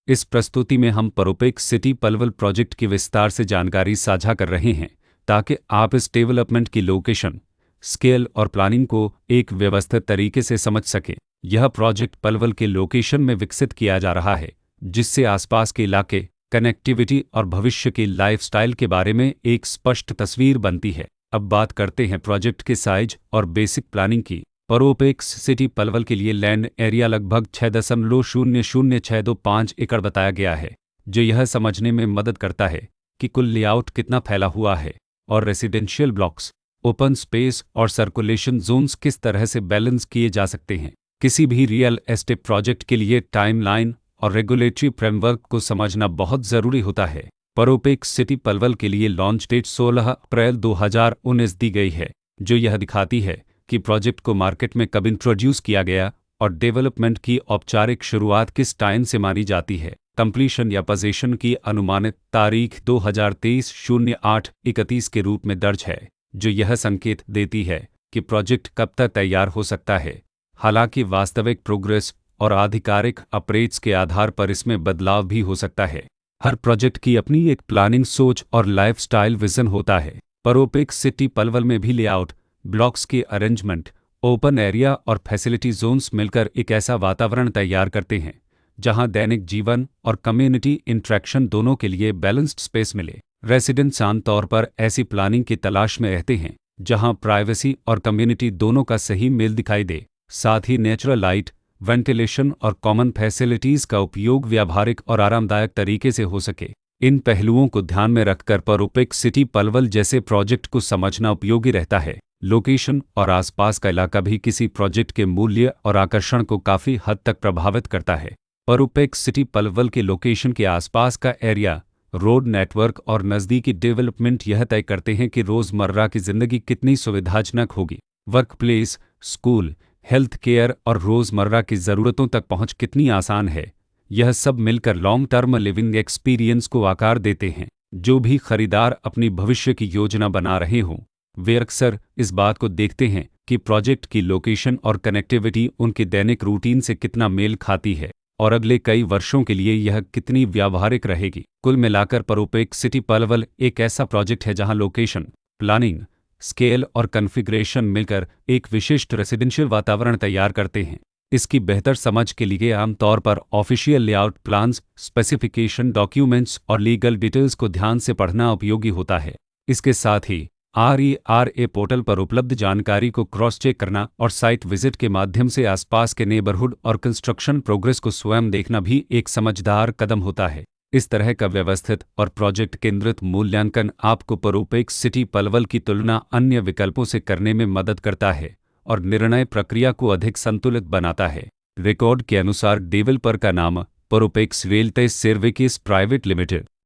इस प्रस्तुति में हम परोपेक्स सिटी पलवल प्रोजेक्ट की विस्तार से जानकारी साझा कर रहे हैं ताकि आप इस डेवलपमेंट की लोकेशन, स्केल और प्लानिंग को एक व्यवस्थित तरीके से समझ सकें। यह प्रोजेक्ट पलवल के लोकेशन में विकसित किया जा रहा है, जिससे आसपास के इलाके, कनेक्टिविटी और भविष्य की लाइफस्टाइल के बारे में एक स्पष्ट तस्वीर बनती है। अब बात करते हैं प्रोजेक्ट के साइज और बेसिक प्लानिंग की। परोपेक्स सिटी पलवल के लिए लैंड एरिया लगभग 6.00625 एकड़ बताया गया है, जो यह समझने में मदद करता है कि कुल लेआउट कितना फैला हुआ है और रेसिडेंशियल ब्लॉक्स, ओपन स्पेस और सर्कुलेशन जोन्स किस तरह से बैलेंस किए जा सकते हैं। किसी भी रियल एस्टेट प्रोजेक्ट के लिए टाइमलाइन और रेगुलेटरी फ्रेमवर्क को समझना बहुत ज़रूरी होता है। परोपेक्स सिटी पलवल के लिए लॉन्च डेट 16 अप्रैल 2019 दी गई है, जो यह दिखाती है कि प्रोजेक्ट को मार्केट में कब इंट्रोड्यूस किया गया और डेवलपमेंट की औपचारिक शुरुआत किस टाइम से मानी जाती है। कंप्लीशन या पोजीशन की अनुमानित तारीख 2023-08-31 के रूप में दर्ज है, जो यह संकेत देती है कि प्रोजेक्ट कब तक तैयार हो सकता है। हालांकि वास्तविक प्रोग्रेस और आधिकारिक अपडेट्स के आधार पर इसमें बदलाव भी हो सकता है। हर प्रोजेक्ट की अपनी एक प्लानिंग सोच और लाइफस्टाइल विजन होता है। परोपेक्स सिटी पलवल में भी लेआउट, ब्लॉक्स के अरेंजमेंट, ओपन एरिया और फैसिलिटी जोन्स मिलकर एक ऐसा वातावरण तैयार करते हैं जहां दैनिक जीवन और कम्युनिटी इंटरेक्शन दोनों के लिए बैलेंस्ड स्पेस मिले। रेसिडेंट्स आमतौर पर ऐसी प्लानिंग की तलाश में रहते हैं जहां प्राइवेसी और कम्युनिटी दोनों का सही मेल दिखाई दे। साथ ही नेचुरल लाइट, वेंटिलेशन और कॉमन फैसिलिटीज़ का उपयोग व्यावहारिक और आरामदायक तरीके से हो सके। इन पहलुओं को ध्यान में रखकर परोपेक्स सिटी पलवल जैसे प्रोजेक्ट को समझना उपयोगी रहता है। लोकेशन और आसपास का इलाका भी किसी प्रोजेक्ट के मूल्य और आकर्षण को काफ़ी हद तक प्रभावित करता है। परोपेक्स सिटी पलवल के लोकेशन के आसपास का एरिया, रोड नेटवर्क और नज़दीकी डेवलपमेंट यह तय करते हैं कि रोज़मर्रा की ज़िंदगी कितनी सुविधाजनक होगी। Work place, school, health care और रोज़मर्रा की ज़रूरतों तक पहुंच कितनी आसान है। यह सब मिलकर लॉन्ग टर्म लिविंग एक्सपीरियंस को आकार देते हैं। जो भी खरीदार अपनी भविष्य की योजना बना रहे हों, वे अक्सर इस बात को देखते हैं कि प्रोजेक्ट की लोकेशन और कनेक्टिविटी उनके दैनिक रूटीन से कितना मेल खाती है और अगले कई वर्षों के लिए यह कितनी व्यावहारिक रहेगी। कुल मिलाकर परोपेक्स सिटी पलवल एक ऐसा प्रोजेक्ट है जहां लोकेशन, प्लानिंग, स्केल और कॉन्फ़िगरेशन मिलकर एक विशिष्ट रेसिडेंशियल वातावरण तैयार करते हैं। इसकी बेहतर समझ के लिए आमतौर पर official layout plans, specification documents और लीगल डिटेल्स को ध्यान से पढ़ना उपयोगी होता है। इसके साथ ही RERA पोर्टल पर उपलब्ध जानकारी को क्रॉस चेक करना और साइट विजिट के माध्यम से आसपास के नेबरहुड और कंस्ट्रक्शन प्रोग्रेस को स्वयं देखना भी एक समझदार कदम होता है। इस तरह का व्यवस्थित और प्रोजेक्ट केंद्रित मूल्यांकन आपको परोपेक्स सिटी पलवल की तुलना अन्य विकल्पों से करने में मदद करता है और निर्णय प्रक्रिया को अधिक संतुलित बनाता है। रिकॉर्ड के अनुसार डेवलपर का नाम परोपेक्स रियल्टी सर्विसेज प्राइवेट लिमिटेड